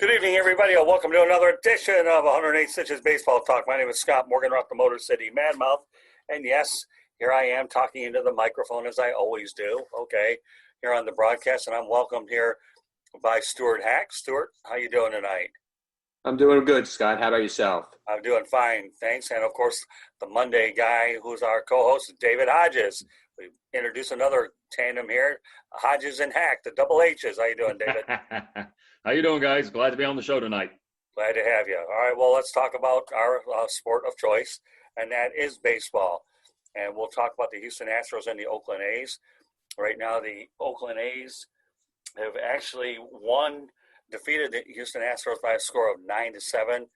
Good evening, everybody, and welcome to another edition of 108 Stitches Baseball Talk. My name is Scott Morganroth, the Motor City Madmouth, and yes, here I am talking into the microphone as I always do, here on the broadcast, and I'm welcomed here by Stuart Hack. Stuart, how you doing tonight? I'm doing good, Scott. How about yourself? I'm doing fine, thanks. And, of course, the Monday guy who's our co-host, David Hodges. We introduced another tandem here, Hodges and Hack, the double H's. How you doing, David? How you doing, guys? Glad to be on the show tonight. Glad to have you. All right, well, let's talk about our sport of choice, and that is baseball. And we'll talk about the Houston Astros and the Oakland A's. Right now, the Oakland A's have actually defeated the Houston Astros by a score of 9-7.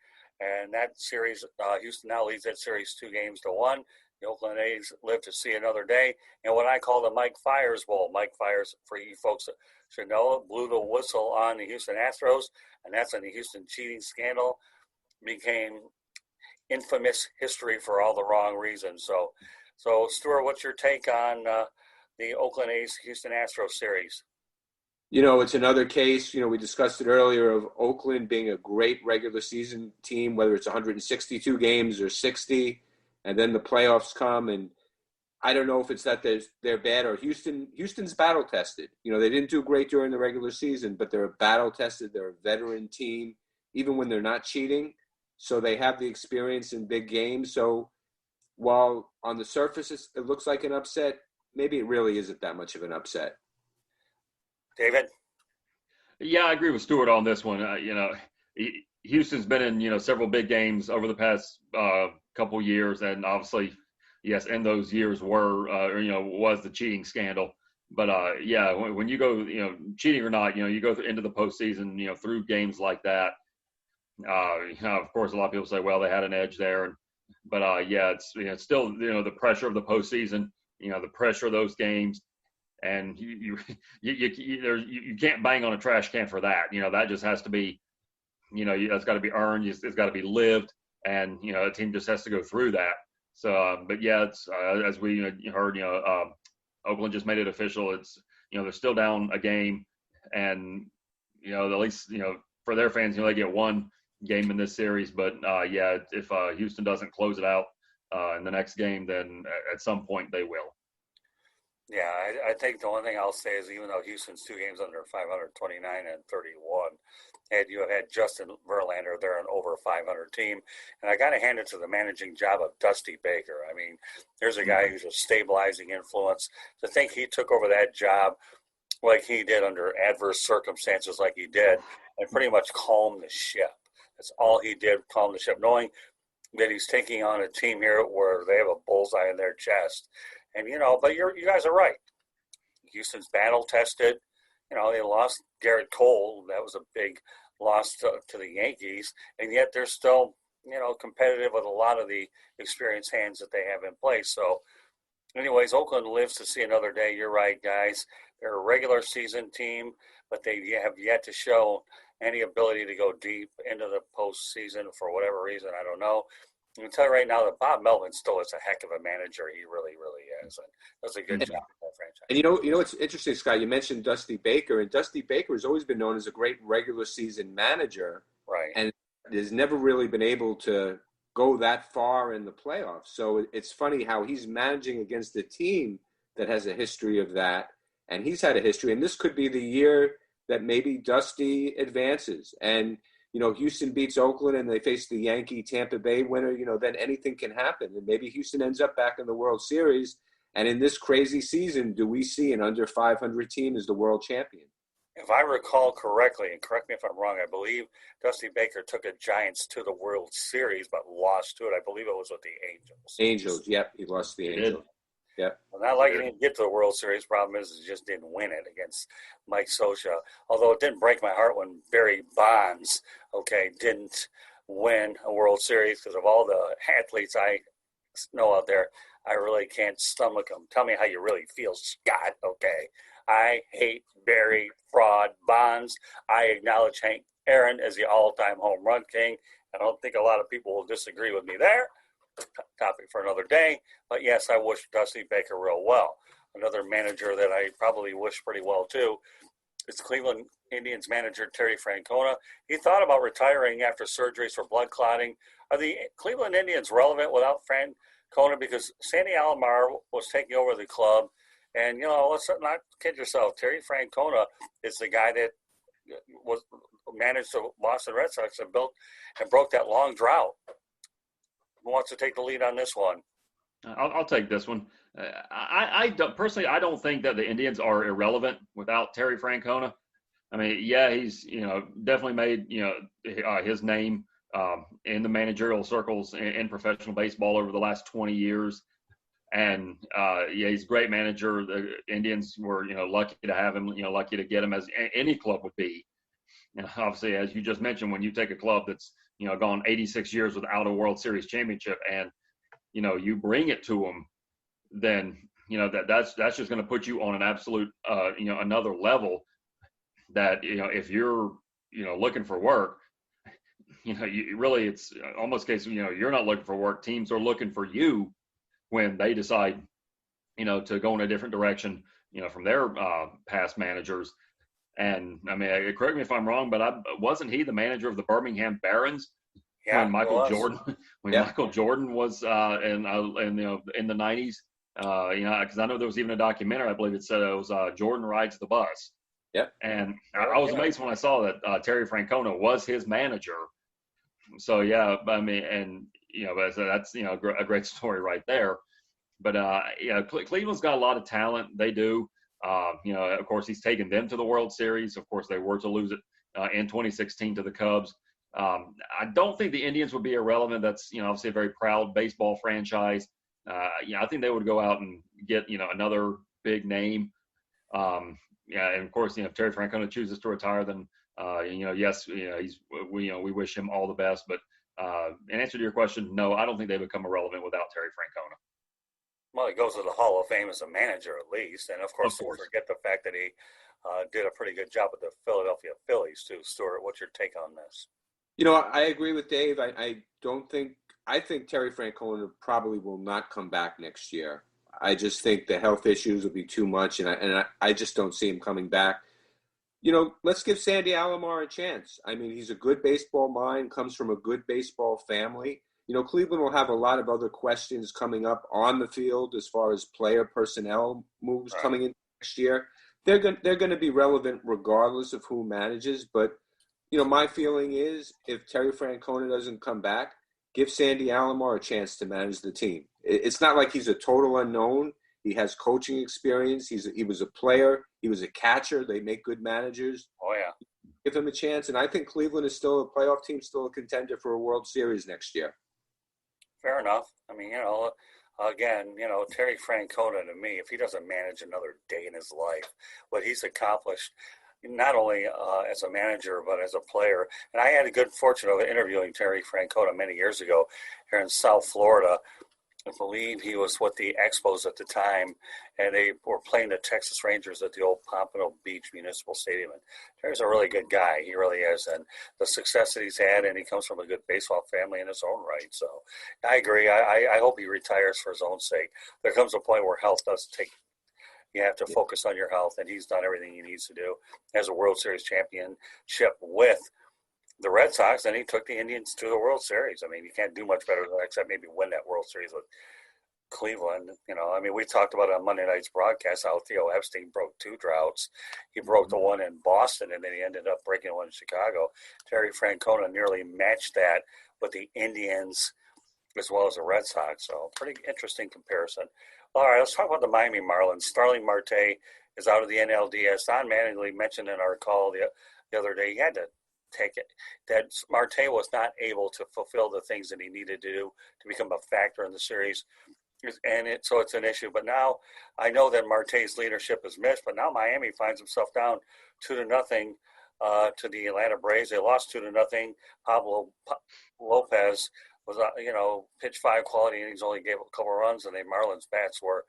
And that series, Houston now leads that series 2-1. The Oakland A's live to see another day. And what I call the Mike Fiers Bowl. Mike Fiers, for you folks that should know, blew the whistle on the Houston Astros, and that's when the Houston cheating scandal became infamous history for all the wrong reasons. So Stuart, what's your take on the Oakland A's Houston Astros series? You know, it's another case, we discussed it earlier, of Oakland being a great regular season team, whether it's 162 games or 60, and then the playoffs come, and I don't know if it's that they're bad or Houston's battle tested. They didn't do great during the regular season, but they're battle tested. They're a veteran team, even when they're not cheating. So they have the experience in big games. So while on the surface it looks like an upset, maybe it really isn't that much of an upset. David? Yeah, I agree with Stuart on this one. Houston's been in, several big games over the past couple years, and obviously, yes, in those years was the cheating scandal. But when you go, cheating or not, you go into the postseason, through games like that. Of course, a lot of people say, well, they had an edge there, but it's still the pressure of the postseason, the pressure of those games, and you can't bang on a trash can for that. That just has to be, that's got to be earned. It's got to be lived, and a team just has to go through that. So, but yeah, it's as we heard, Oakland just made it official. It's they're still down a game, and at least for their fans, they get one game in this series. But if Houston doesn't close it out in the next game, then at some point they will. Yeah, I think the one thing I'll say is, even though Houston's 2 games under 500, 29 and 31, you have had Justin Verlander, they're an over 500 team. And I got to hand it to the managing job of Dusty Baker. I mean, there's a guy who's a stabilizing influence. To think he took over that job like he did under adverse circumstances like he did, and pretty much calm the ship. That's all he did, calm the ship, knowing that he's taking on a team here where they have a bullseye in their chest. And, but you guys are right. Houston's battle tested. They lost Garrett Cole. That was a big loss to the Yankees. And yet they're still, competitive with a lot of the experienced hands that they have in place. So, anyways, Oakland lives to see another day. You're right, guys. They're a regular season team, but they have yet to show any ability to go deep into the postseason for whatever reason. I don't know. I can tell you right now that Bob Melvin still is a heck of a manager. He really, really is. And does a good job with that franchise. And what's interesting, Scott, you mentioned Dusty Baker, and Dusty Baker has always been known as a great regular season manager. Right. And has never really been able to go that far in the playoffs. So it's funny how he's managing against a team that has a history of that. And he's had a history. And this could be the year that maybe Dusty advances. And Houston beats Oakland and they face the Yankee Tampa Bay winner, then anything can happen. And maybe Houston ends up back in the World Series. And in this crazy season, do we see an under 500 team as the world champion? If I recall correctly, and correct me if I'm wrong, I believe Dusty Baker took the Giants to the World Series but lost to it. I believe it was with the Angels. Angels, yep. He lost to the Angels. Yep. Well, not like he didn't get to the World Series. Problem is, he just didn't win it against Mike Scioscia. Although it didn't break my heart when Barry Bonds, didn't win a World Series, because of all the athletes I know out there, I really can't stomach them. Tell me how you really feel, Scott, I hate Barry Fraud Bonds. I acknowledge Hank Aaron as the all-time home run king. I don't think a lot of people will disagree with me there. Topic for another day. But yes, I wish Dusty Baker real well. Another manager that I probably wish pretty well too It's Cleveland Indians manager Terry Francona. He thought about retiring after surgeries for blood clotting. Are the Cleveland Indians relevant without Francona? Because Sandy Alomar was taking over the club. And, let's not kid yourself. Terry Francona is the guy that was managed the Boston Red Sox and broke that long drought. Who wants to take the lead on this one? I'll take this one. I personally, I don't think that the Indians are irrelevant without Terry Francona. I mean, yeah, he's definitely made his name in the managerial circles in professional baseball over the last 20 years, and he's a great manager. The Indians were lucky to have him, lucky to get him, as any club would be. Obviously, as you just mentioned, when you take a club that's gone 86 years without a World Series championship, and you bring it to them, then that's just going to put you on an absolute another level. That if you're looking for work, you really, it's almost case you're not looking for work. Teams are looking for you when they decide to go in a different direction from their past managers. And I mean, correct me if I'm wrong, but wasn't he the manager of the Birmingham Barons when Michael Jordan was in the 90s? Because I know there was even a documentary. I believe it said it was Jordan Rides the Bus. Yep. And I was amazed when I saw that Terry Francona was his manager. So yeah, I mean, and that's a great story right there. But Cleveland's got a lot of talent. They do. Of course, he's taken them to the World Series. Of course, they were to lose it in 2016 to the Cubs. I don't think the Indians would be irrelevant. That's obviously a very proud baseball franchise. I think they would go out and get another big name. And of course, if Terry Francona chooses to retire, then yes, we wish him all the best. But in answer to your question, no, I don't think they become irrelevant without Terry Francona. Well, he goes to the Hall of Fame as a manager at least, and of course. Don't forget the fact that he did a pretty good job with the Philadelphia Phillies too. Stuart, what's your take on this? I agree with Dave. I think Terry Francona probably will not come back next year. I just think the health issues will be too much, and I just don't see him coming back. Let's give Sandy Alomar a chance. I mean, he's a good baseball mind, comes from a good baseball family. Cleveland will have a lot of other questions coming up on the field as far as player personnel moves coming in next year. They're going to be relevant regardless of who manages. But, my feeling is if Terry Francona doesn't come back, give Sandy Alomar a chance to manage the team. It's not like he's a total unknown. He has coaching experience. He was a player. He was a catcher. They make good managers. Oh, yeah. Give him a chance. And I think Cleveland is still a playoff team, still a contender for a World Series next year. Fair enough. I mean, again, Terry Francona, to me, if he doesn't manage another day in his life, what he's accomplished, not only as a manager, but as a player. And I had a good fortune of interviewing Terry Francona many years ago here in South Florida. I believe he was with the Expos at the time, and they were playing the Texas Rangers at the old Pompano Beach Municipal Stadium. And Terry's a really good guy. He really is. And the success that he's had, and he comes from a good baseball family in his own right. So I agree. I hope he retires for his own sake. There comes a point where health does take – you have to focus on your health, and he's done everything he needs to do. As a World Series championship with the Red Sox, and he took the Indians to the World Series. I mean, you can't do much better than that except maybe win that World Series with Cleveland. I mean, we talked about it on Monday night's broadcast how Theo Epstein broke 2 droughts. He broke the one in Boston, and then he ended up breaking one in Chicago. Terry Francona nearly matched that with the Indians as well as the Red Sox. So pretty interesting comparison. All right, let's talk about the Miami Marlins. Starling Marte is out of the NLDS. Don Mattingly mentioned in our call the other day he had to take it, that Marte was not able to fulfill the things that he needed to do to become a factor in the series. And so it's an issue. But now I know that Marte's leadership is missed, but now Miami finds himself down 2-0 to the Atlanta Braves. They lost 2-0. Pablo Lopez was, pitched 5 quality innings, only gave a couple runs, and the Marlins bats were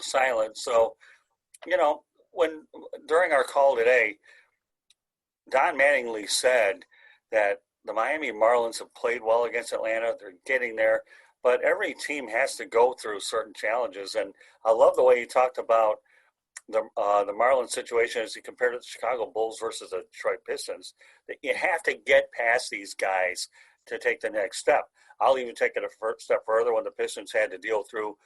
silent. So, when during our call today, Don Mattingly said that the Miami Marlins have played well against Atlanta. They're getting there. But every team has to go through certain challenges. And I love the way he talked about the Marlins situation is you compare it to the Chicago Bulls versus the Detroit Pistons. That you have to get past these guys to take the next step. I'll even take it a step further when the Pistons had to deal through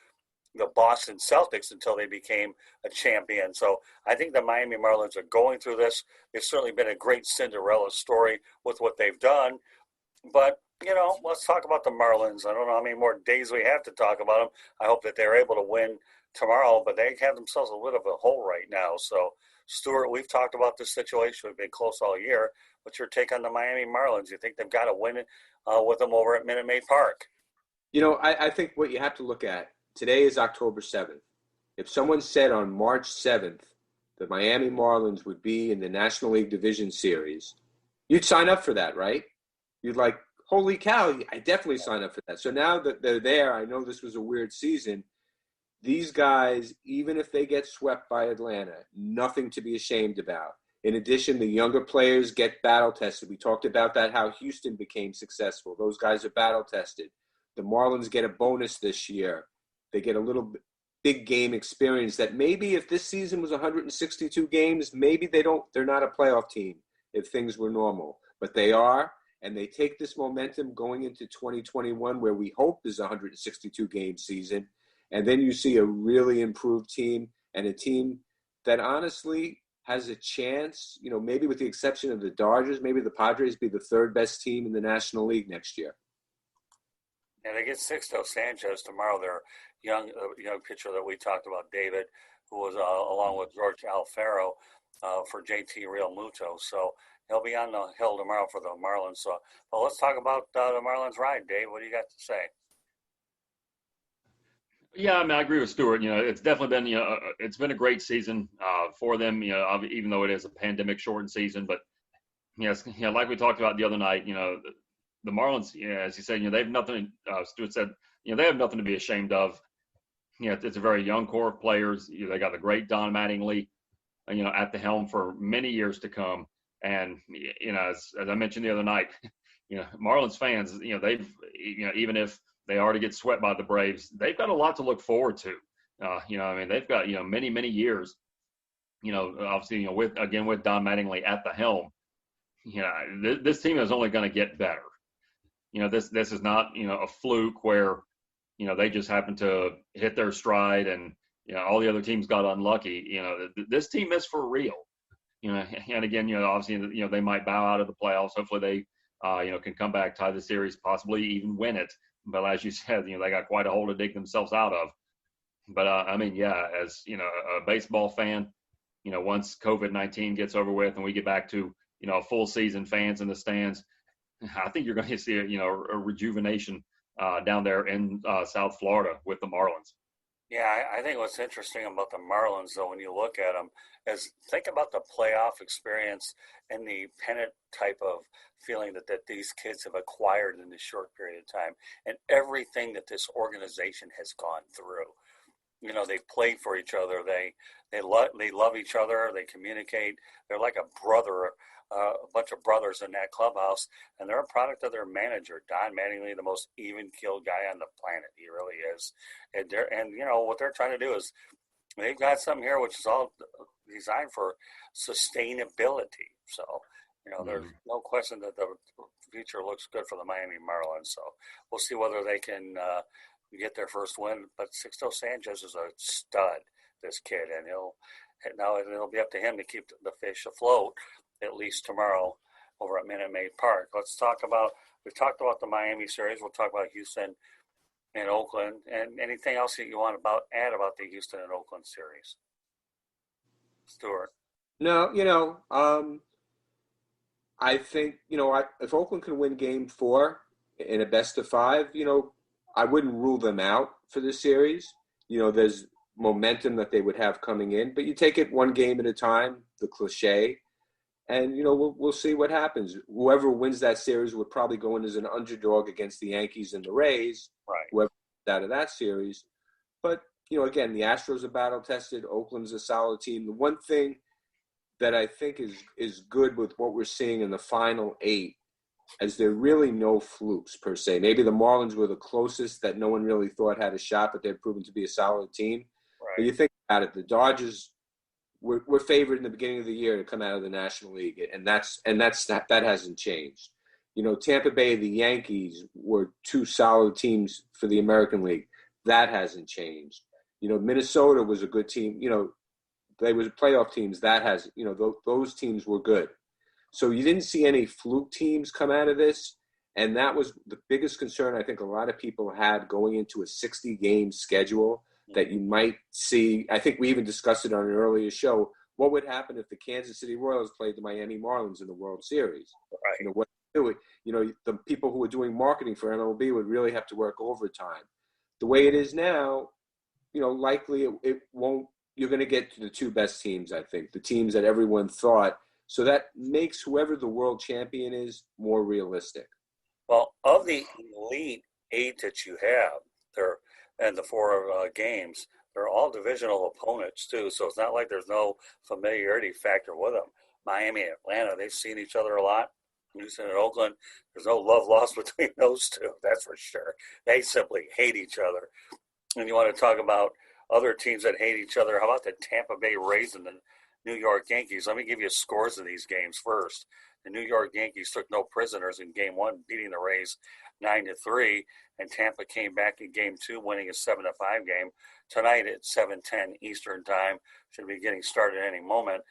the Boston Celtics until they became a champion. So I think the Miami Marlins are going through this. It's certainly been a great Cinderella story with what they've done. But, let's talk about the Marlins. I don't know how many more days we have to talk about them. I hope that they're able to win tomorrow, but they have themselves a bit of a hole right now. So, Stuart, we've talked about this situation. We've been close all year. What's your take on the Miami Marlins? You think they've got to win it with them over at Minute Maid Park? I think what you have to look at, today is October 7th. If someone said on March 7th the Miami Marlins would be in the National League Division Series, you'd sign up for that, right? You'd like, holy cow, I definitely sign up for that. So now that they're there, I know this was a weird season. These guys, even if they get swept by Atlanta, nothing to be ashamed about. In addition, the younger players get battle tested. We talked about that, how Houston became successful. Those guys are battle tested. The Marlins get a bonus this year. They get a little big game experience that maybe if this season was 162 games, maybe they're not a playoff team if things were normal. But they are, and they take this momentum going into 2021 where we hope is a 162 game season. And then you see a really improved team and a team that honestly has a chance, maybe with the exception of the Dodgers, maybe the Padres be the third best team in the National League next year. And they get Sixto Sanchez tomorrow. Their young pitcher that we talked about, David, who was along with George Alfaro for JT Real Muto. So he'll be on the hill tomorrow for the Marlins. So, well, let's talk about the Marlins ride, Dave. What do you got to say? Yeah, I agree with Stuart. It's definitely been, it's been a great season for them, even though it is a pandemic shortened season. But, yes, like we talked about the other night, the Marlins, as you said, they have nothing, Stuart said, they have nothing to be ashamed of. It's a very young core of players. They got the great Don Mattingly, at the helm for many years to come. And, as I mentioned the other night, Marlins fans, they've, even if they already get swept by the Braves, they've got a lot to look forward to. They've got, many, many years, obviously, with Don Mattingly at the helm. This team is only going to get better. This is not, a fluke where, they just happen to hit their stride and, all the other teams got unlucky. This team is for real. And again, obviously, they might bow out of the playoffs. Hopefully they, can come back, tie the series, possibly even win it. But as you said, they got quite a hole to dig themselves out of. But, as, a baseball fan, once COVID-19 gets over with and we get back to, full season fans in the stands, I think you're going to see, a rejuvenation down there in South Florida with the Marlins. Yeah, I think what's interesting about the Marlins, though, when you look at them, is think about the playoff experience and the pennant type of feeling that these kids have acquired in this short period of time, and everything that this organization has gone through. They play for each other. They love each other. They communicate. They're like a brother, a bunch of brothers in that clubhouse, and they're a product of their manager, Don Mattingly, the most even-keeled guy on the planet. He really is. And what they're trying to do is they've got something here which is all designed for sustainability. So, there's no question that the future looks good for the Miami Marlins. So we'll see whether they can get their first win. But Sixto Sanchez is a stud, this kid, and it'll be up to him to keep the fish afloat at least tomorrow over at Minute Maid Park. We've talked about the Miami series. We'll talk about Houston and Oakland, and anything else that you want to add about the Houston and Oakland series, Stuart? No, I think, if Oakland can win game 4 in a best of 5, I wouldn't rule them out for this series. There's momentum that they would have coming in, but you take it one game at a time, the cliche, and, we'll see what happens. Whoever wins that series would probably go in as an underdog against the Yankees and the Rays, right? Whoever out of that series. But, again, the Astros are battle-tested. Oakland's a solid team. The one thing that I think is good with what we're seeing in the final 8 is there really no flukes per se. Maybe the Marlins were the closest that no one really thought had a shot, but they've proven to be a solid team. Right. But you think about it, the Dodgers we're favored in the beginning of the year to come out of the National League, and that hasn't changed. Tampa Bay, the Yankees were two solid teams for the American League. That hasn't changed. Minnesota was a good team. They were playoff teams. That has, those teams were good. So you didn't see any fluke teams come out of this. And that was the biggest concern I think a lot of people had going into a 60-game schedule that you might see. I think we even discussed it on an earlier show. What would happen if the Kansas City Royals played the Miami Marlins in the World Series? Right. What do it? The people who were doing marketing for MLB would really have to work overtime. The way it is now, likely it won't. You're going to get to the two best teams, I think, the teams that everyone thought. So that makes whoever the world champion is more realistic. Well, of the elite 8 that you have there and the 4 games, they're all divisional opponents too. So it's not like there's no familiarity factor with them. Miami and Atlanta, they've seen each other a lot. Houston and Oakland, there's no love lost between those two, that's for sure. They simply hate each other. And you want to talk about other teams that hate each other. How about the Tampa Bay Rays and the New York Yankees? Let me give you scores of these games first. The New York Yankees took no prisoners in Game 1, beating the Rays 9-3, and Tampa came back in Game 2, winning a 7-5 game. Tonight at 7:10 Eastern Time, should be getting started any moment.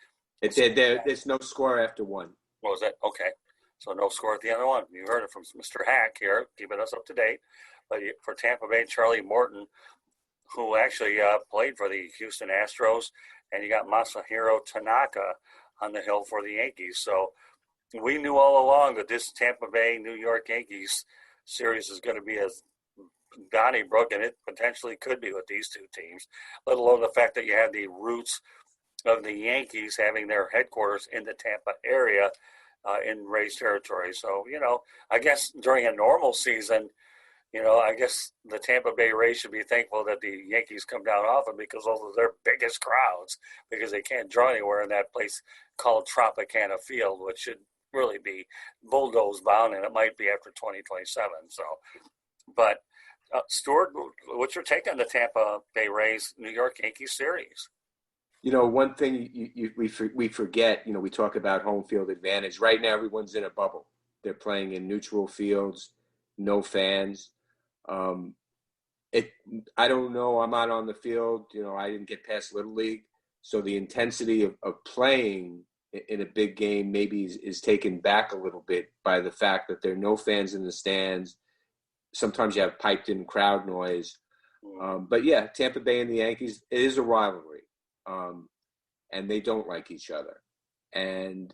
There's no score after 1. What was that? Okay, so no score at the end of 1. You heard it from Mr. Hack here, keeping us up to date. But for Tampa Bay, Charlie Morton, who actually played for the Houston Astros, and you got Masahiro Tanaka on the hill for the Yankees. So we knew all along that this Tampa Bay New York Yankees series is going to be as Donnybrook, and it potentially could be with these two teams, let alone the fact that you have the roots of the Yankees having their headquarters in the Tampa area in Rays territory. So, I guess during a normal season, I guess the Tampa Bay Rays should be thankful that the Yankees come down often because those are their biggest crowds, because they can't draw anywhere in that place called Tropicana Field, which should really be bulldoze bound, and it might be after 2027. So, but Stuart, what's your take on the Tampa Bay Rays New York Yankees series? One thing we forget, we talk about home field advantage. Right now, everyone's in a bubble. They're playing in neutral fields, no fans. I don't know. I'm not on the field. I didn't get past Little League. So the intensity of playing in a big game maybe is taken back a little bit by the fact that there are no fans in the stands. Sometimes you have piped in crowd noise. But yeah, Tampa Bay and the Yankees, it is a rivalry. And they don't like each other. And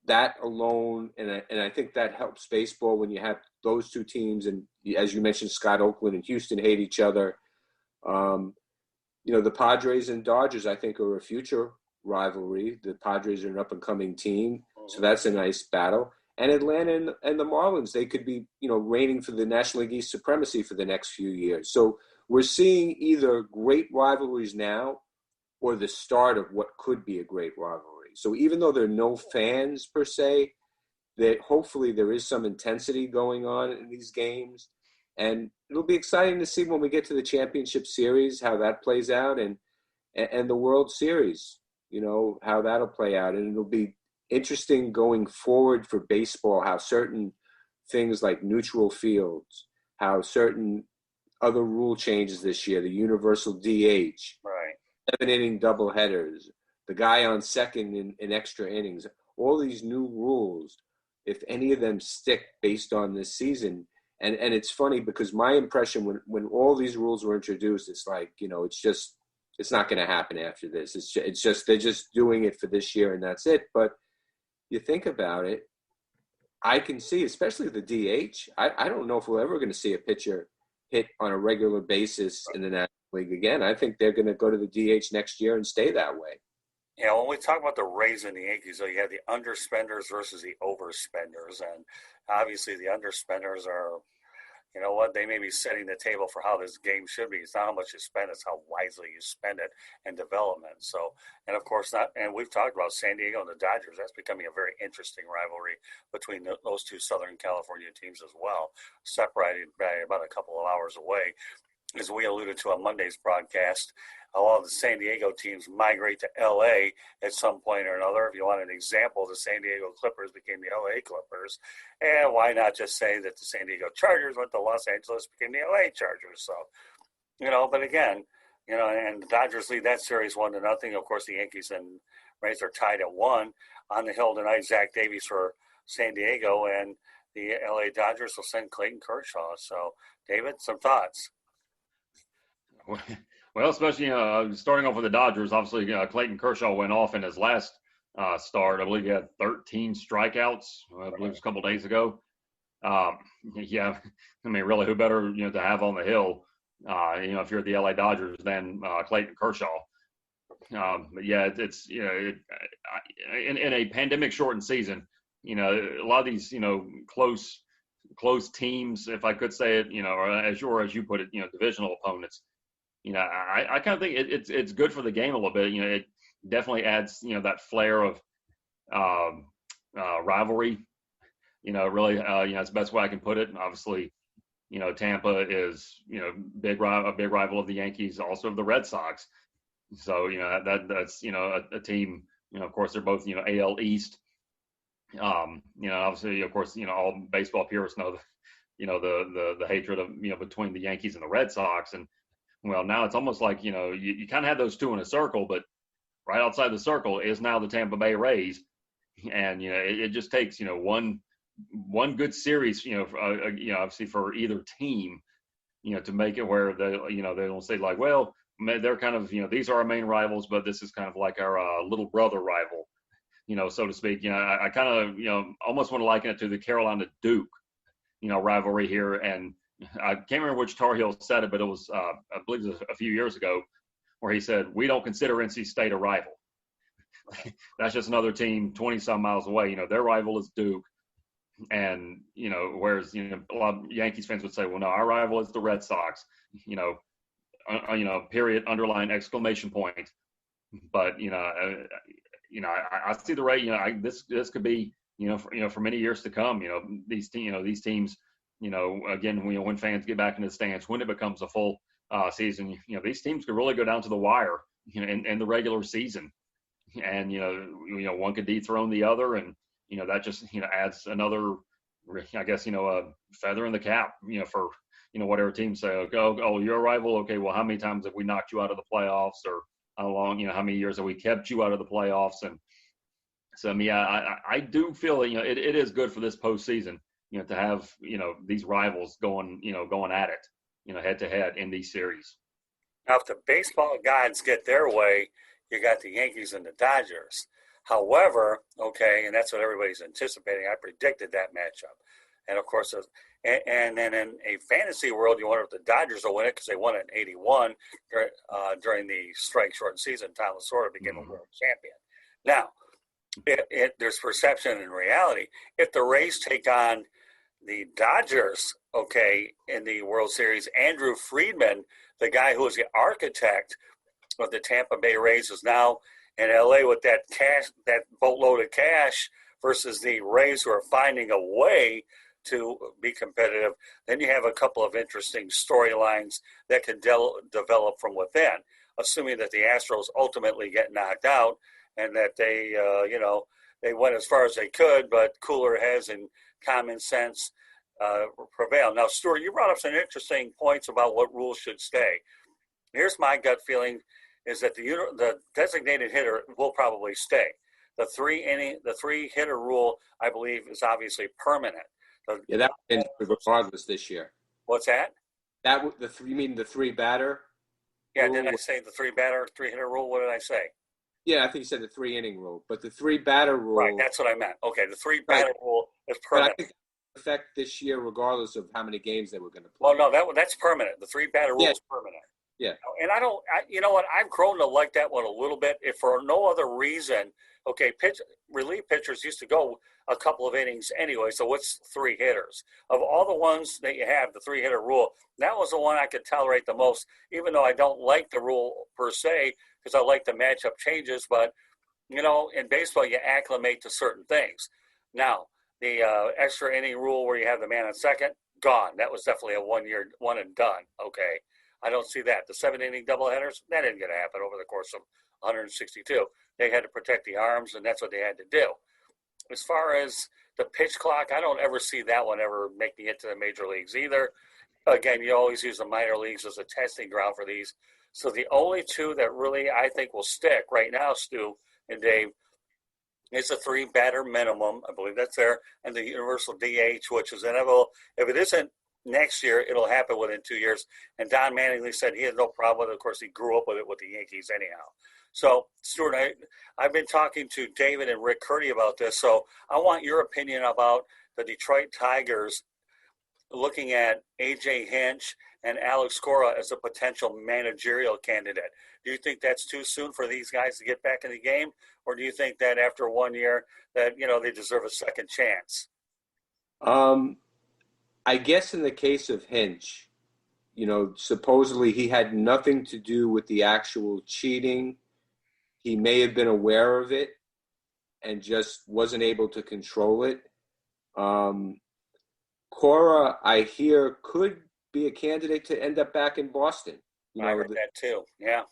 that alone, and I think that helps baseball when you have those two teams. And as you mentioned, Scott, Oakland and Houston hate each other. The Padres and Dodgers, I think, are a future rivalry. The Padres are an up-and-coming team, so that's a nice battle. And Atlanta and the Marlins, they could be, reigning for the National League East supremacy for the next few years. So we're seeing either great rivalries now or the start of what could be a great rivalry. So even though there are no fans per se, that hopefully there is some intensity going on in these games. And it'll be exciting to see when we get to the championship series, how that plays out, and the World Series, how that'll play out. And it'll be interesting going forward for baseball, how certain things like neutral fields, how certain other rule changes this year, the universal DH, right, 7-inning doubleheaders, the guy on second in extra innings, all these new rules, if any of them stick based on this season. And it's funny because my impression when all these rules were introduced, it's like, it's not going to happen after this. It's just they're just doing it for this year and that's it. But you think about it, I can see, especially the DH, I don't know if we're ever going to see a pitcher hit on a regular basis in the National League again. I think they're going to go to the DH next year and stay that way. Yeah, when we talk about the Rays and the Yankees, though, you have the underspenders versus the overspenders. And obviously the underspenders are, they may be setting the table for how this game should be. It's not how much you spend, it's how wisely you spend it and development. So, and of course, we've talked about San Diego and the Dodgers. That's becoming a very interesting rivalry between those two Southern California teams as well, separated by about a couple of hours away. As we alluded to on Monday's broadcast, a lot of the San Diego teams migrate to LA at some point or another. If you want an example, the San Diego Clippers became the LA Clippers. And why not just say that the San Diego Chargers went to Los Angeles, became the LA Chargers? So, but again, and the Dodgers lead that series 1-0. Of course, the Yankees and Rays are tied at 1. On the hill tonight, Zach Davies for San Diego, and the LA Dodgers will send Clayton Kershaw. So, David, some thoughts? Well, especially starting off with the Dodgers, obviously Clayton Kershaw went off in his last start. I believe he had 13 strikeouts. I believe it was a couple of days ago. Yeah, I mean, really, who better to have on the hill? If you're the LA Dodgers, than Clayton Kershaw. But yeah, it's in a pandemic shortened season, a lot of these close teams, if I could say it, or as you put it, divisional opponents. I kind of think it's good for the game a little bit. It definitely adds that flair of rivalry. Really, it's the best way I can put it. And obviously, Tampa is a big rival of the Yankees, also of the Red Sox. So that's a team. Of course, they're both AL East. Obviously, of course, all baseball purists know the hatred of between the Yankees and the Red Sox. And well, now it's almost like you kind of have those two in a circle, but right outside the circle is now the Tampa Bay Rays, and it just takes one good series obviously for either team to make it where they don't say like, well, they're kind of these are our main rivals, but this is kind of like our little brother rival, so to speak. I kind of almost want to liken it to the Carolina Duke rivalry here. And I can't remember which Tar Heel said it, but it was I believe it was a few years ago, where he said, we don't consider NC State a rival. That's just another team 20 some miles away. Their rival is Duke. And whereas a lot of Yankees fans would say, well, no, our rival is the Red Sox, period, underline, exclamation point. But I see the Ray. This could be for many years to come. These teams. Again, when fans get back into the stands, when it becomes a full season, these teams could really go down to the wire, in the regular season, and one could dethrone the other, and that just adds another, I guess a feather in the cap, for whatever team say, okay, oh, you're a rival, okay, well, how many times have we knocked you out of the playoffs, or how long, how many years have we kept you out of the playoffs? And so, I do feel that it is good for this postseason. To have, these rivals going at it, head to head in these series. Now, if the baseball gods get their way, you got the Yankees and the Dodgers. However, okay, and that's what everybody's anticipating. I predicted that matchup. And of course, and then in a fantasy world, you wonder if the Dodgers will win it because they won it in '81 during the strike-shortened season. Tom Lasorda became a world champion. Now, there's perception and reality. If the Rays take on the Dodgers, okay, in the World Series, Andrew Friedman, the guy who was the architect of the Tampa Bay Rays, is now in LA with that boatload of cash, versus the Rays, who are finding a way to be competitive. Then you have a couple of interesting storylines that can develop from within, assuming that the Astros ultimately get knocked out and that they, they went as far as they could, but cooler heads and common sense prevail. Now, Stuart, you brought up some interesting points about what rules should stay. Here's my gut feeling, is that the designated hitter will probably stay. The three hitter rule, I believe, is obviously permanent. That ends regardless this year. What's that? You mean the three batter? Yeah, rule? didn't I say the three hitter rule? What did I say? Yeah, I think you said the 3 inning rule, but the 3 batter rule. Right, that's what I meant. Okay, the 3 batter rule is permanent. But I think it affect this year regardless of how many games they were going to play. Well, no, that's permanent. The 3 batter rule is permanent. Yeah. And you know what? I've grown to like that one a little bit. If for no other reason, okay, relief pitchers used to go a couple of innings anyway. So what's 3 hitters? Of all the ones that you have, the 3 hitter rule, that was the one I could tolerate the most, even though I don't like the rule per se, because I like the matchup changes. But, in baseball, you acclimate to certain things. Now, the extra inning rule where you have the man on second, gone. That was definitely a 1 year, one and done. Okay. I don't see that. The 7-inning doubleheaders, that isn't going to happen over the course of 162. They had to protect the arms, and that's what they had to do. As far as the pitch clock, I don't ever see that one ever making it to the major leagues either. Again, you always use the minor leagues as a testing ground for these. So the only two that really I think will stick right now, Stu and Dave, is a 3-batter minimum. I believe that's there. And the universal DH, which is inevitable. If it isn't next year, it'll happen within 2 years. And Don Mattingly said he has no problem with it. Of course, he grew up with it with the Yankees anyhow. So, Stuart, I've been talking to David and Rick Curdy about this. So I want your opinion about the Detroit Tigers looking at A.J. Hinch and Alex Cora as a potential managerial candidate. Do you think that's too soon for these guys to get back in the game? Or do you think that after 1 year that, they deserve a second chance? I guess in the case of Hinch, supposedly he had nothing to do with the actual cheating. He may have been aware of it and just wasn't able to control it. Cora, I hear, could be a candidate to end up back in Boston. I heard that too. Yeah.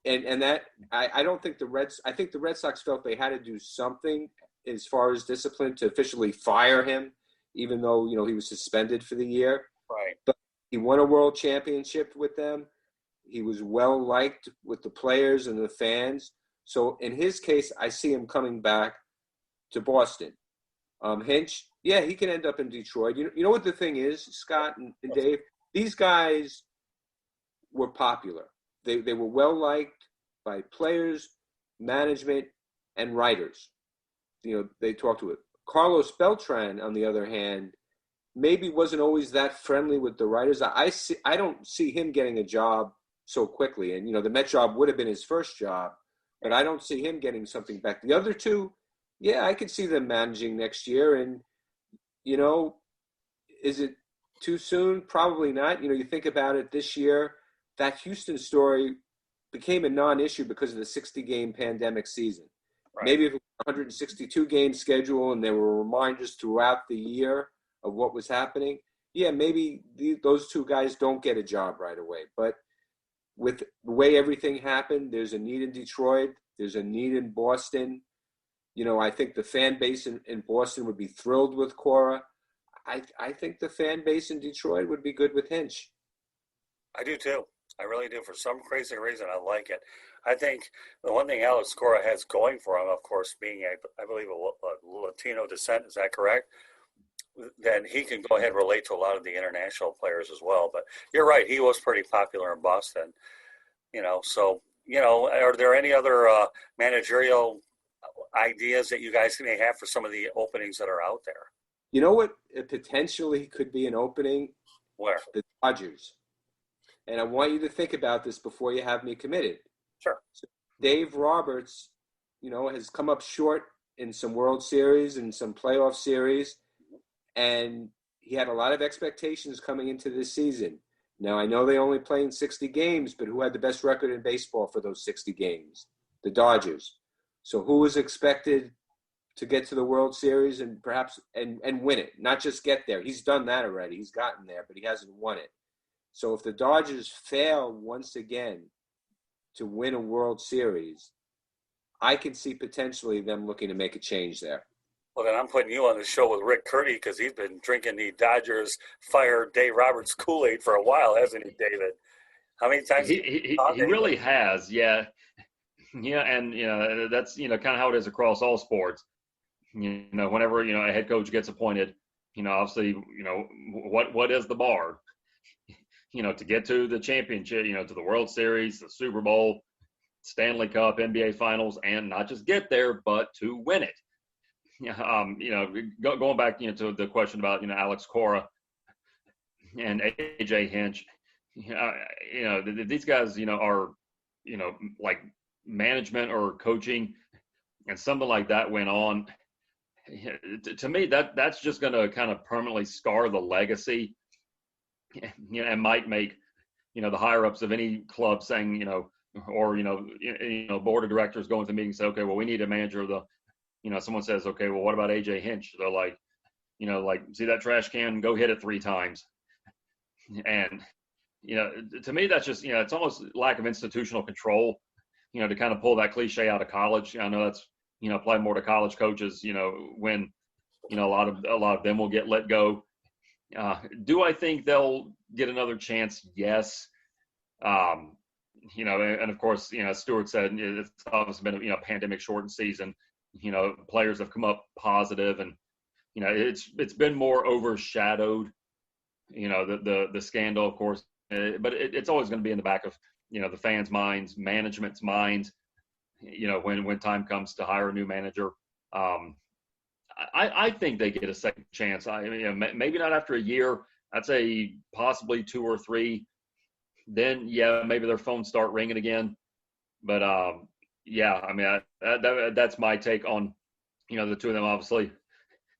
And that I don't think I think the Red Sox felt they had to do something as far as discipline to officially fire him, even though, he was suspended for the year. Right. But he won a world championship with them. He was well liked with the players and the fans. So in his case, I see him coming back to Boston. Hinch, yeah, he can end up in Detroit. You know what the thing is, Scott and Dave? These guys were popular. They were well liked by players, management, and writers. They talked to it. Carlos Beltran, on the other hand, maybe wasn't always that friendly with the writers. I don't see him getting a job so quickly. And, the Met job would have been his first job, but I don't see him getting something back. The other two, yeah, I could see them managing next year. And, is it too soon? Probably not. You think about it this year, that Houston story became a non-issue because of the 60-game pandemic season. Right. Maybe if it was a 162-game schedule and there were reminders throughout the year of what was happening, yeah, maybe those two guys don't get a job right away. But with the way everything happened, there's a need in Detroit. There's a need in Boston. I think the fan base in Boston would be thrilled with Cora. I think the fan base in Detroit would be good with Hinch. I do too. I really do. For some crazy reason, I like it. I think the one thing Alex Cora has going for him, of course, being, I believe, a Latino descent, is that correct? Then he can go ahead and relate to a lot of the international players as well. But you're right. He was pretty popular in Boston. So, are there any other managerial ideas that you guys may have for some of the openings that are out there? You know what potentially could be an opening? Where? The Dodgers. And I want you to think about this before you have me committed. Sure. So Dave Roberts, has come up short in some World Series and some playoff series, and he had a lot of expectations coming into this season. Now, I know they only played 60 games, but who had the best record in baseball for those 60 games? The Dodgers. So who was expected to get to the World Series and perhaps and win it? Not just get there. He's done that already. He's gotten there, but he hasn't won it. So if the Dodgers fail once again to win a World Series, I can see potentially them looking to make a change there. Well, then I'm putting you on the show with Rick Curdy because he's been drinking the Dodgers fire Dave Roberts Kool-Aid for a while, hasn't he, David? How many times? He really has, yeah. Yeah, and, that's, kind of how it is across all sports. Whenever, a head coach gets appointed, obviously, what is the bar? To get to the championship, to the World Series, the Super Bowl, Stanley Cup, NBA Finals, and not just get there, but to win it. Going back, to the question about, Alex Cora and AJ Hinch, these guys, are, like management or coaching, and something like that went on. To me, that's just going to kind of permanently scar the legacy. And might make, the higher ups of any club saying, or, board of directors going to the meeting and say, okay, well, we need a manager of the, someone says, okay, well, what about AJ Hinch? They're like, see that trash can, go hit it 3 times. And, to me, that's just, it's almost lack of institutional control, to kind of pull that cliche out of college. I know that's, apply more to college coaches, when, a lot of them will get let go. Do I think they'll get another chance? Yes. And of course, as Stuart said, it's obviously been a pandemic shortened season. Players have come up positive, and it's been more overshadowed. The scandal, of course, but it's always going to be in the back of the fans' minds, management's minds. When time comes to hire a new manager, I think they get a second chance. Maybe not after a year. I'd say possibly 2 or 3. Then, maybe their phones start ringing again. But, that's my take on, the two of them, obviously.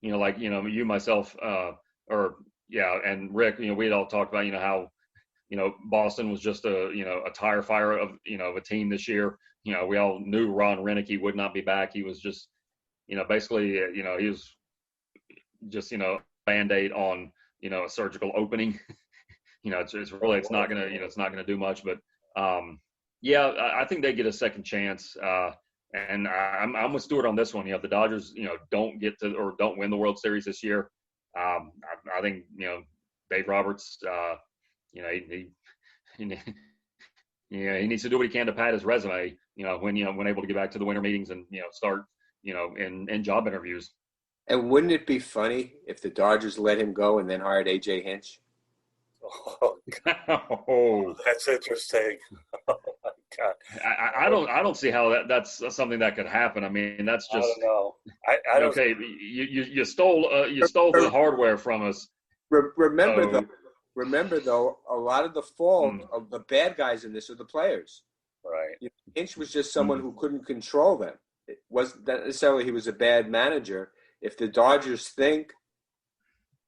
You, myself, and Rick, we'd all talked about, how, Boston was just a tire fire of a team this year. We all knew Ron Renicky would not be back. He was just, basically, he was just, Band-Aid on, a surgical opening. It's not gonna do much, but I think they get a second chance. And I'm with Stuart on this one. The Dodgers, don't get to or don't win the World Series this year. I think Dave Roberts, he needs to do what he can to pad his resume. When able to get back to the winter meetings and start in job interviews. And wouldn't it be funny if the Dodgers let him go and then hired AJ Hinch? Oh, that's interesting. Oh my God! I don't see how that's something that could happen. I mean, that's just. I don't know. I don't. Okay, you stole the hardware from us. Remember though, a lot of the fault of the bad guys in this are the players. Right. Hinch was just someone who couldn't control them. It wasn't necessarily he was a bad manager. If the Dodgers think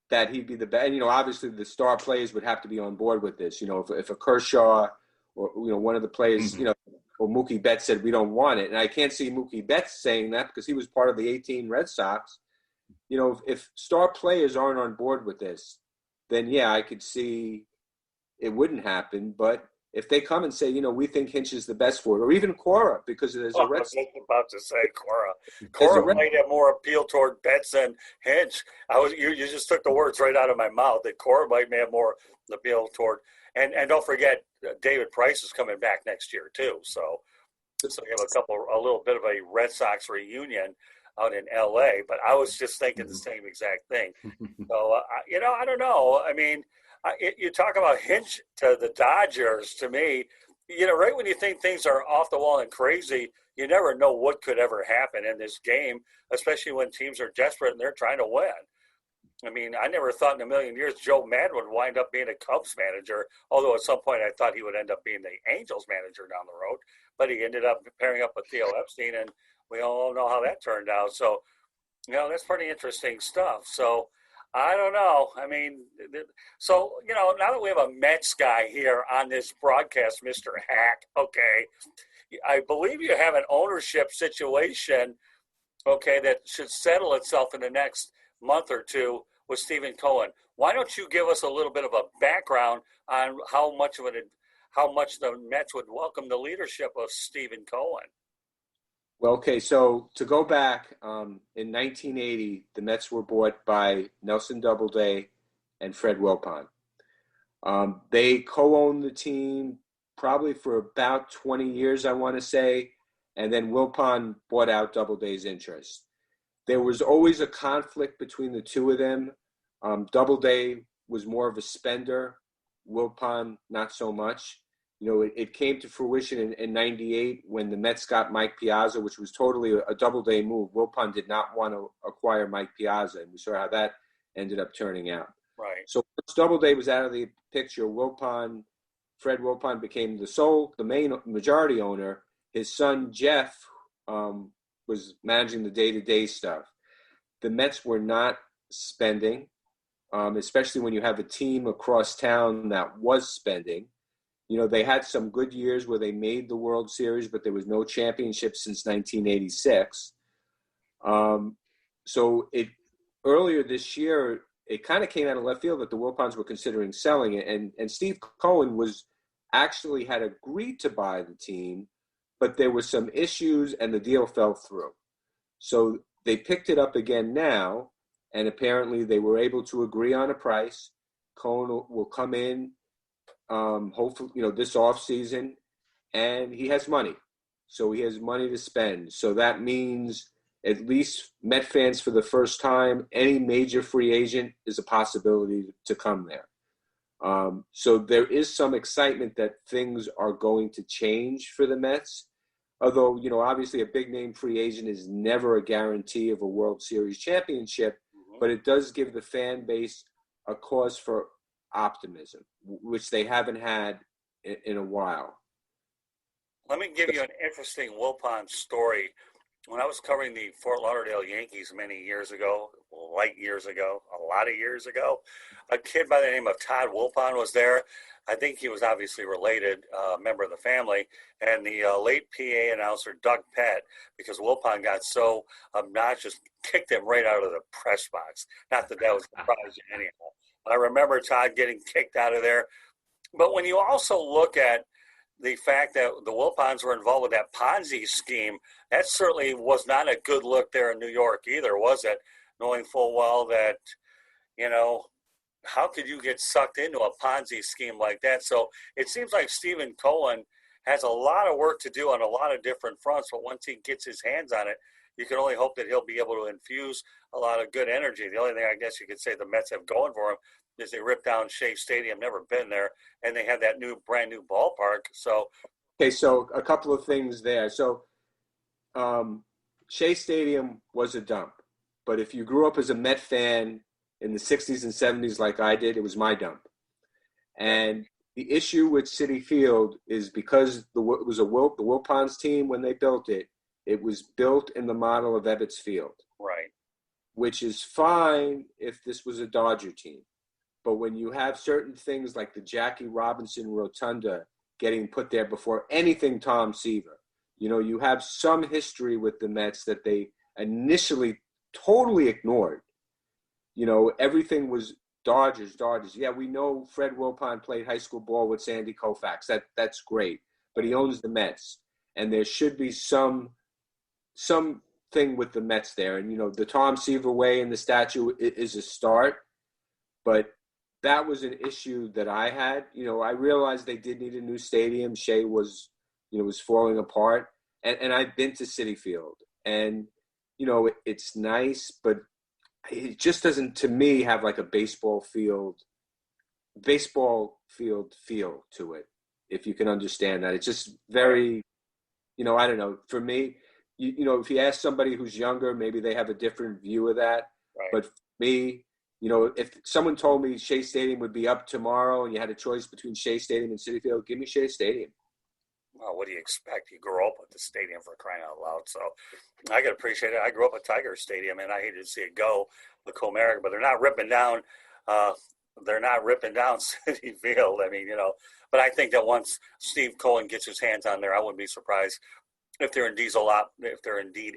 that he'd be the best, obviously the star players would have to be on board with this. If a Kershaw or one of the players, or Mookie Betts said we don't want it, and I can't see Mookie Betts saying that because he was part of the 18 Red Sox. If star players aren't on board with this, then I could see it wouldn't happen. But if they come and say, we think Hinch is the best for it, or even Cora, because there's a Red Sox. I was about to say Cora. Cora might have more appeal toward Betts than Hinch. You just took the words right out of my mouth. That Cora might have more appeal toward, and don't forget David Price is coming back next year too. So you have a little bit of a Red Sox reunion out in L.A. But I was just thinking the same exact thing. So I don't know. I mean. You talk about Hinch to the Dodgers, to me, right when you think things are off the wall and crazy, you never know what could ever happen in this game, especially when teams are desperate and they're trying to win. I mean, I never thought in a million years Joe Madden would wind up being a Cubs manager, although at some point I thought he would end up being the Angels manager down the road. But he ended up pairing up with Theo Epstein, and we all know how that turned out. So, that's pretty interesting stuff. So, I don't know. I mean, so, now that we have a Mets guy here on this broadcast, Mr. Hack, okay, I believe you have an ownership situation, okay, that should settle itself in the next month or two with Stephen Cohen. Why don't you give us a little bit of a background on how much the Mets would welcome the leadership of Stephen Cohen? Well, okay, so to go back, in 1980, the Mets were bought by Nelson Doubleday and Fred Wilpon. They co-owned the team probably for about 20 years, I want to say, and then Wilpon bought out Doubleday's interest. There was always a conflict between the two of them. Doubleday was more of a spender, Wilpon not so much. It came to fruition in 98 when the Mets got Mike Piazza, which was totally a Doubleday move. Wilpon did not want to acquire Mike Piazza, and we saw how that ended up turning out. Right. So once Doubleday was out of the picture, Fred Wilpon became the main majority owner. His son, Jeff, was managing the day-to-day stuff. The Mets were not spending, especially when you have a team across town that was spending. They had some good years where they made the World Series, but there was no championship since 1986. So earlier this year, it kind of came out of left field that the Wilpons were considering selling it. And Steve Cohen actually had agreed to buy the team, but there were some issues and the deal fell through. So they picked it up again now, and apparently they were able to agree on a price. Cohen will come in, hopefully, this offseason, and he has money. So he has money to spend. So that means at least Met fans for the first time, any major free agent is a possibility to come there. So there is some excitement that things are going to change for the Mets. Although, obviously a big name free agent is never a guarantee of a World Series championship, but it does give the fan base a cause for optimism, which they haven't had in a while. Let me give you an interesting Wilpon story. When I was covering the Fort Lauderdale Yankees many years ago, a lot of years ago, a kid by the name of Todd Wilpon was there. I think he was obviously related, member of the family, and the late PA announcer, Doug Pett, because Wilpon got so obnoxious, kicked him right out of the press box. Not that was surprising anyhow. I remember Todd getting kicked out of there. But when you also look at the fact that the Wilpons were involved with that Ponzi scheme, that certainly was not a good look there in New York either, was it? Knowing full well that, how could you get sucked into a Ponzi scheme like that? So it seems like Stephen Cohen has a lot of work to do on a lot of different fronts, but once he gets his hands on it, you can only hope that he'll be able to infuse a lot of good energy. The only thing I guess you could say the Mets have going for him is they ripped down Shea Stadium, never been there, and they have that brand new ballpark. So, okay, so a couple of things there. So, Shea Stadium was a dump, but if you grew up as a Met fan in the 60s and 70s like I did, it was my dump. And the issue with Citi Field is because it was the Wilpons team when they built it. It was built in the model of Ebbets Field, right? Which is fine if this was a Dodger team. But when you have certain things like the Jackie Robinson Rotunda getting put there before anything Tom Seaver, you have some history with the Mets that they initially totally ignored. Everything was Dodgers. Yeah, we know Fred Wilpon played high school ball with Sandy Koufax. That's great. But he owns the Mets. And there should be some thing with the Mets there. And, the Tom Seaver way and the statue is a start. But that was an issue that I had. I realized they did need a new stadium. Shea was falling apart. And I've been to Citi Field. And, it's nice, but it just doesn't, to me, have like a baseball field feel to it, if you can understand that. It's just very, I don't know. For me, if you ask somebody who's younger, maybe they have a different view of that. Right. But for me, if someone told me Shea Stadium would be up tomorrow and you had a choice between Shea Stadium and Citi Field, give me Shea Stadium. Well, what do you expect? You grew up with the stadium, for crying out loud. So I can appreciate it. I grew up at Tiger Stadium, and I hated to see it go with Comerica, but they're not ripping down. Citi Field. I mean, But I think that once Steve Cohen gets his hands on there, I wouldn't be surprised if there indeed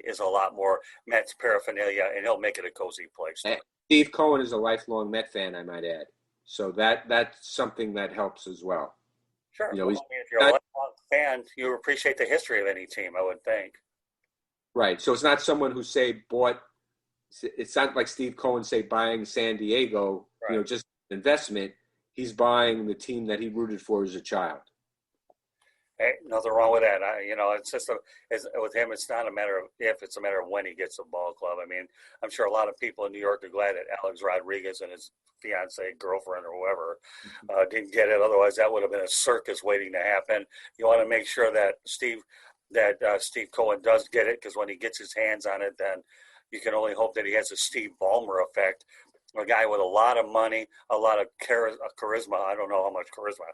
is a lot more Mets paraphernalia, and he'll make it a cozy place. And Steve Cohen is a lifelong Met fan, I might add. So that's something that helps as well. Sure. If you're a lifelong fan, you appreciate the history of any team, I would think. Right. So it's not someone who it's not like Steve Cohen, buying San Diego, right. Just investment. He's buying the team that he rooted for as a child. Hey, nothing wrong with that. It's just with him, it's not a matter of if, it's a matter of when he gets a ball club. I mean, I'm sure a lot of people in New York are glad that Alex Rodriguez and his fiance, girlfriend, or whoever didn't get it. Otherwise, that would have been a circus waiting to happen. You want to make sure that Steve Cohen does get it, because when he gets his hands on it, then you can only hope that he has a Steve Ballmer effect, a guy with a lot of money, a lot of charisma. I don't know how much charisma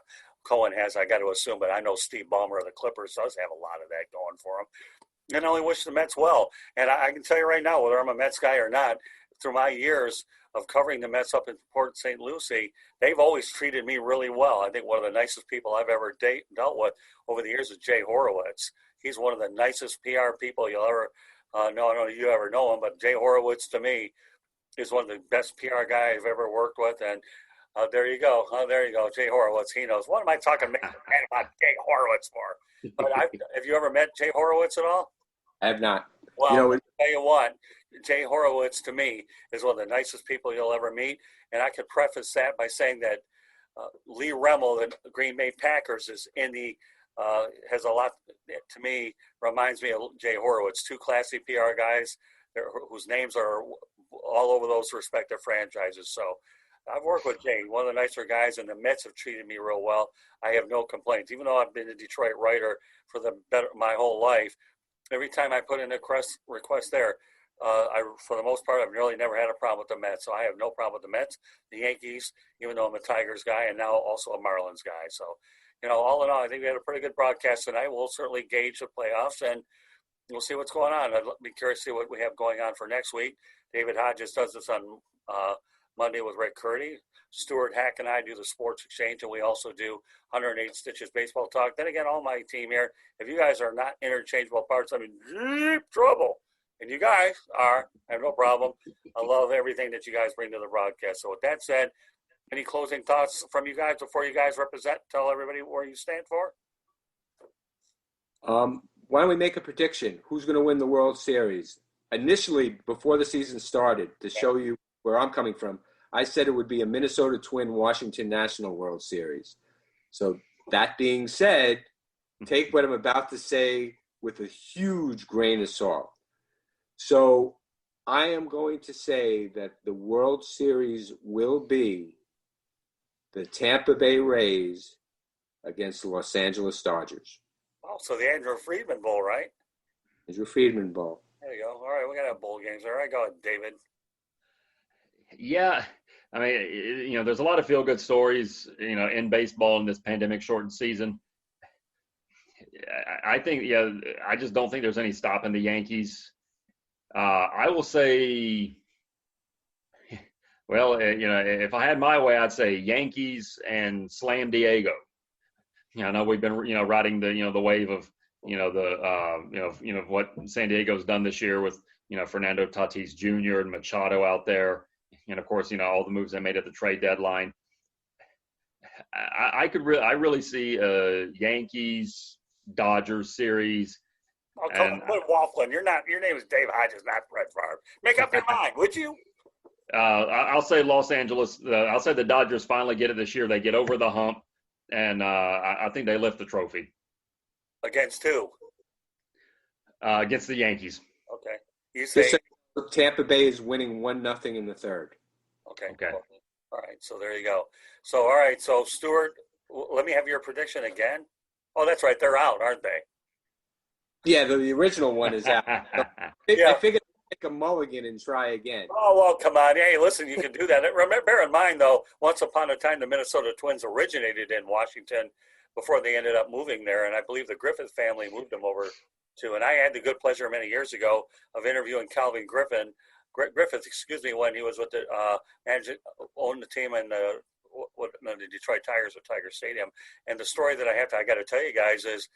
Cohen has, I got to assume, but I know Steve Ballmer of the Clippers does have a lot of that going for him. And I only wish the Mets well. And I can tell you right now, whether I'm a Mets guy or not, through my years of covering the Mets up in Port St. Lucie, they've always treated me really well. I think one of the nicest people I've ever dealt with over the years is Jay Horowitz. He's one of the nicest PR people you'll ever know. I don't know if you ever know him, but Jay Horowitz, to me, is one of the best PR guys I've ever worked with. And there you go. There you go. Jay Horowitz, he knows. What am I talking about Jay Horowitz for? But have you ever met Jay Horowitz at all? I have not. Well, I'll tell you what, Jay Horowitz to me is one of the nicest people you'll ever meet. And I could preface that by saying that Lee Remmel, the Green Bay Packers, is in the has a lot, to me, reminds me of Jay Horowitz, two classy PR guys whose names are all over those respective franchises. So I've worked with Jay, one of the nicer guys, and the Mets have treated me real well. I have no complaints. Even though I've been a Detroit writer for my whole life, every time I put in a request there, for the most part, I've really never had a problem with the Mets. So I have no problem with the Mets, the Yankees, even though I'm a Tigers guy and now also a Marlins guy. So, all in all, I think we had a pretty good broadcast tonight. We'll certainly gauge the playoffs and we'll see what's going on. I'd be curious to see what we have going on for next week. David Hodges does this on Monday with Rick Curdy. Stuart Hack and I do the Sports Exchange, and we also do 108 Stitches Baseball Talk. Then again, all my team here, if you guys are not interchangeable parts, I'm in deep trouble. And you guys are. I have no problem. I love everything that you guys bring to the broadcast. So with that said, any closing thoughts from you guys before you guys tell everybody where you stand for? Why don't we make a prediction? Who's going to win the World Series? Initially, before the season started, to show you where I'm coming from, I said it would be a Minnesota Twin Washington National World Series. So that being said, take what I'm about to say with a huge grain of salt. So I am going to say that the World Series will be the Tampa Bay Rays against the Los Angeles Dodgers. Oh, so the Andrew Friedman Bowl, right? Andrew Friedman Bowl. There you go. All right, we got to have bowl games. All right, go ahead, David. Yeah. I mean, there's a lot of feel-good stories, in baseball in this pandemic-shortened season. I think, I just don't think there's any stopping the Yankees. I will say, well, if I had my way, I'd say Yankees and Slam Diego. I know we've been, riding the wave of, what San Diego's done this year with, Fernando Tatis Jr. and Machado out there. And of course, all the moves they made at the trade deadline. I really see a Yankees Dodgers series. Oh, come on, quit waffling. Your name is Dave Hodges, not Brett Favre. Make up your mind, would you? I'll say Los Angeles. I'll say the Dodgers finally get it this year. They get over the hump, and I think they lift the trophy. Against who? Against the Yankees. Okay. You say Tampa Bay is winning 1-0 in the third. Okay. Well, all right. So there you go. So, all right. So, Stuart, let me have your prediction again. Oh, that's right. They're out, aren't they? Yeah, the original one is out. I figured I'd make a mulligan and try again. Oh, well, come on. Hey, listen, you can do that. Bear in mind, though, once upon a time, the Minnesota Twins originated in Washington before they ended up moving there. And I believe the Griffith family moved them over to. And I had the good pleasure many years ago of interviewing Calvin Griffith, when he was with the owned the team in the Detroit Tigers at Tiger Stadium. And the story that I got to tell you guys is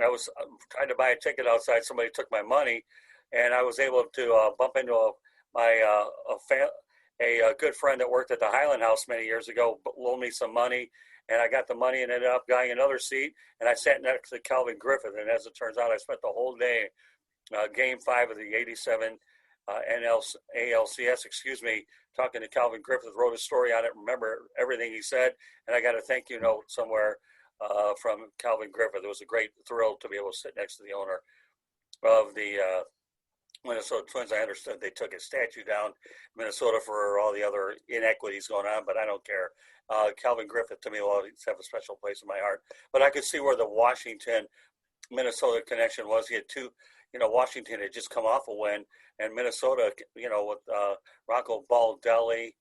I was trying to buy a ticket outside. Somebody took my money, and I was able to bump into a good friend that worked at the Highland House many years ago, loaned me some money, and I got the money and ended up buying another seat. And I sat next to Calvin Griffith, and as it turns out, I spent the whole day, Game 5 of the '87 ALCS, talking to Calvin Griffith. Wrote a story on it. Remember everything he said, and I got a thank you note somewhere from Calvin Griffith. It was a great thrill to be able to sit next to the owner of the Minnesota Twins. I understood they took his statue down in Minnesota for all the other inequities going on, but I don't care. Calvin Griffith, to me, will always have a special place in my heart. But I could see where the Washington-Minnesota connection was. He had two, Washington had just come off a win, and Minnesota, with Rocco Baldelli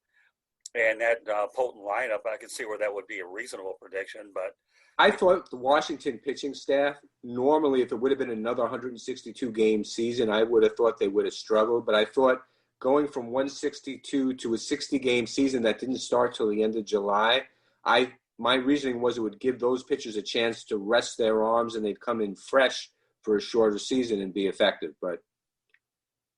and that potent lineup, I could see where that would be a reasonable prediction. But I thought the Washington pitching staff, normally if it would have been another 162-game season, I would have thought they would have struggled. But I thought going from 162 to a 60-game season that didn't start till the end of July, my reasoning was it would give those pitchers a chance to rest their arms and they'd come in fresh for a shorter season and be effective. But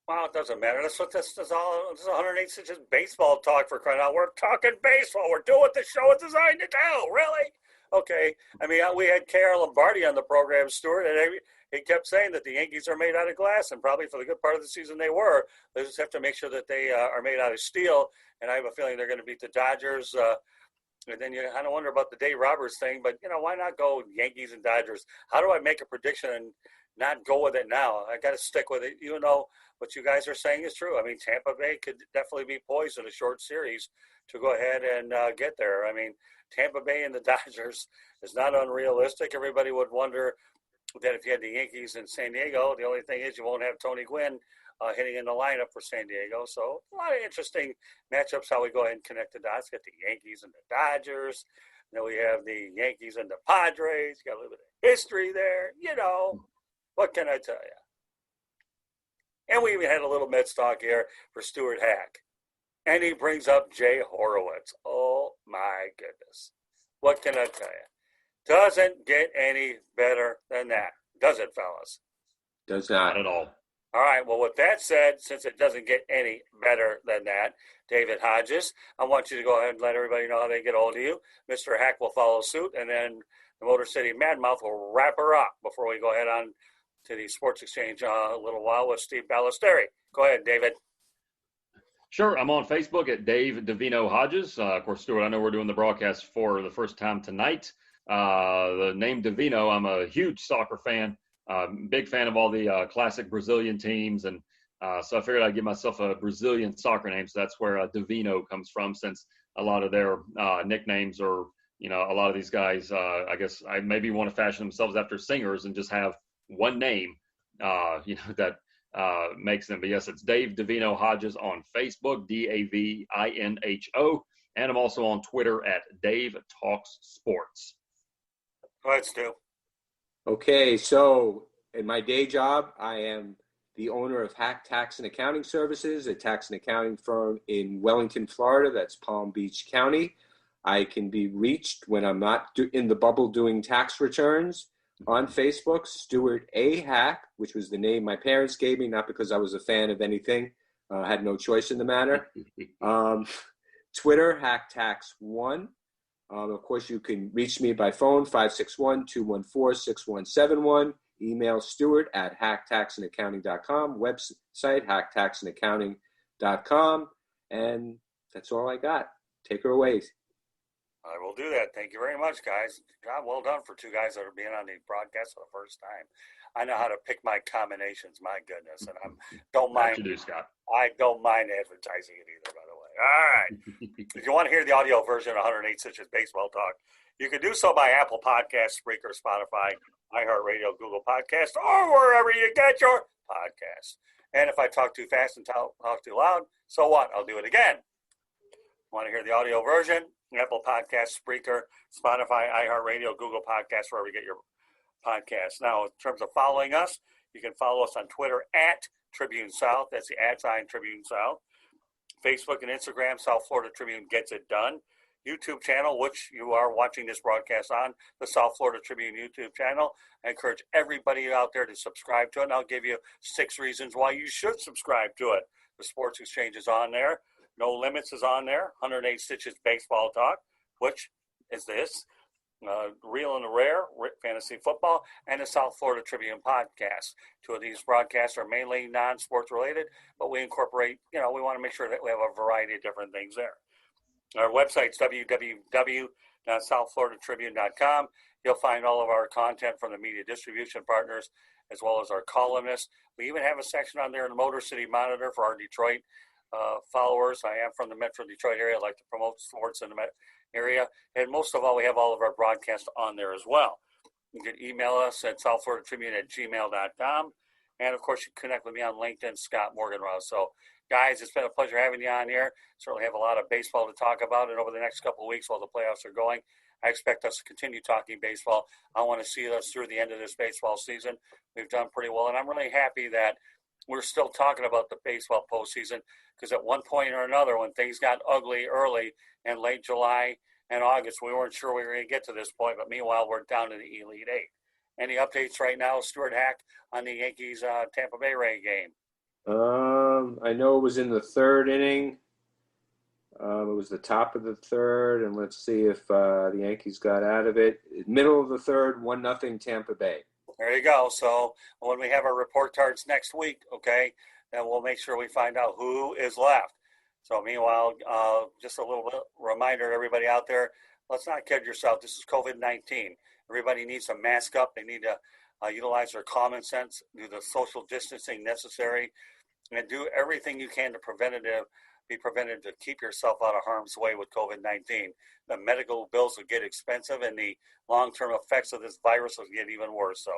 Well, it doesn't matter. That's what this is all. This is 108 inches baseball talk for crying out. We're talking baseball. We're doing what the show is designed to do. Really? Okay. I mean, we had K.R. Lombardi on the program, Stuart, and he kept saying that the Yankees are made out of glass, and probably for the good part of the season they were. They just have to make sure that they are made out of steel, and I have a feeling they're going to beat the Dodgers. And then you kind of wonder about the Dave Roberts thing, but, why not go Yankees and Dodgers? How do I make a prediction and not go with it now? I got to stick with it, what you guys are saying is true. I mean, Tampa Bay could definitely be poised in a short series to go ahead and get there. I mean, Tampa Bay and the Dodgers is not unrealistic. Everybody would wonder that if you had the Yankees in San Diego, the only thing is you won't have Tony Gwynn hitting in the lineup for San Diego. So a lot of interesting matchups, how we go ahead and connect the dots. Get the Yankees and the Dodgers. Then we have the Yankees and the Padres. You got a little bit of history there. What can I tell you? And we even had a little Mets talk here for Stuart Hack. And he brings up Jay Horowitz. Oh, my goodness. What can I tell you? Doesn't get any better than that. Does it, fellas? Does not. Not at all. All right. Well, with that said, since it doesn't get any better than that, David Hodges, I want you to go ahead and let everybody know how they get a hold of you. Mr. Hack will follow suit, and then the Motor City Madmouth will wrap her up before we go ahead on to the Sports Exchange a little while with Steve Ballesteri. Go ahead, David. Sure. I'm on Facebook at Dave Davino Hodges. Of course, Stuart, I know we're doing the broadcast for the first time tonight. The name Davino, I'm a huge soccer fan, big fan of all the classic Brazilian teams. And so I figured I'd give myself a Brazilian soccer name. So that's where Davino comes from, since a lot of their nicknames are, a lot of these guys, I guess I maybe want to fashion themselves after singers and just have one name, that makes them. But yes, it's Dave Davino Hodges on Facebook, Davino. And I'm also on Twitter at Dave Talks Sports. Go ahead, Stu. Okay, so in my day job, I am the owner of Hack Tax and Accounting Services, a tax and accounting firm in Wellington, Florida. That's Palm Beach County. I can be reached when I'm not in the bubble doing tax returns on Facebook, Stuart A. Hack, which was the name my parents gave me, not because I was a fan of anything. Had no choice in the matter. Twitter, HackTax1. Of course, you can reach me by phone, 561-214-6171. Email Stuart at hacktaxandaccounting.com. Website, hacktaxandaccounting.com. And that's all I got. Take her away. I will do that. Thank you very much, guys. Job well done for two guys that are being on the broadcast for the first time. I know how to pick my combinations, my goodness, and I don't mind. You do, Scott. I don't mind advertising it either, by the way. All right. If you want to hear the audio version of 108 Stitches Baseball Talk, you can do so by Apple Podcasts, Spreaker, Spotify, iHeartRadio, Google Podcasts, or wherever you get your podcasts. And if I talk too fast and talk too loud, so what? I'll do it again. Want to hear the audio version? Apple Podcasts, Spreaker, Spotify, iHeartRadio, Google Podcasts, wherever you get your podcasts. Now, in terms of following us, you can follow us on Twitter at Tribune South. That's the @ Tribune South. Facebook and Instagram, South Florida Tribune Gets It Done. YouTube channel, which you are watching this broadcast on, the South Florida Tribune YouTube channel. I encourage everybody out there to subscribe to it, and I'll give you 6 reasons why you should subscribe to it. The Sports Exchange is on there. No Limits is on there. 108 Stitches Baseball Talk, which is this. Real and Rare, Fantasy Football, and the South Florida Tribune Podcast. 2 of these broadcasts are mainly non-sports related, but we incorporate, we want to make sure that we have a variety of different things there. Our website's www.southfloridatribune.com. You'll find all of our content from the media distribution partners, as well as our columnists. We even have a section on there in the Motor City Monitor for our Detroit followers. I am from the Metro Detroit area. I like to promote sports in the area. And most of all, we have all of our broadcasts on there as well. You can email us at southfloridatribune@gmail.com. And, of course, you can connect with me on LinkedIn, Scott Morganroth. So, guys, it's been a pleasure having you on here. Certainly have a lot of baseball to talk about. And over the next couple of weeks while the playoffs are going, I expect us to continue talking baseball. I want to see us through the end of this baseball season. We've done pretty well. And I'm really happy that we're still talking about the baseball postseason, because at one point or another, when things got ugly early in late July and August, we weren't sure we were going to get to this point. But meanwhile, we're down to the Elite Eight. Any updates right now, Stuart Hack, on the Yankees Tampa Bay Ray game? I know it was in the third inning. It was the top of the third, and let's see if the Yankees got out of it. Middle of the third, 1-0 Tampa Bay. There you go. So when we have our report cards next week, okay, then we'll make sure we find out who is left. So meanwhile, just a little bit reminder to everybody out there, let's not kid yourself. This is COVID-19. Everybody needs to mask up. They need to utilize their common sense, do the social distancing necessary, and do everything you can to be preventive to keep yourself out of harm's way with COVID-19. The medical bills will get expensive, and the long-term effects of this virus will get even worse. So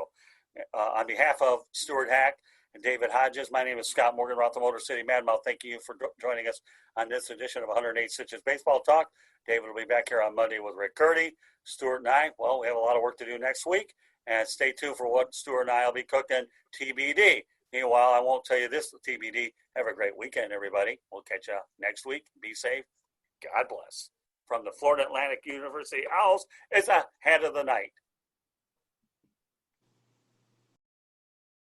on behalf of Stuart Hack and David Hodges, my name is Scott Morgan, Roth the Motor City Madmouth. Thank you for joining us on this edition of 108 Stitches Baseball Talk. David will be back here on Monday with Rick Curdy. Stuart and I, well, we have a lot of work to do next week, and stay tuned for what Stuart and I will be cooking TBD. Meanwhile, I won't tell you this TBD. Have a great weekend, everybody. We'll catch you next week. Be safe. God bless. From the Florida Atlantic University Owls, it's a head of the night.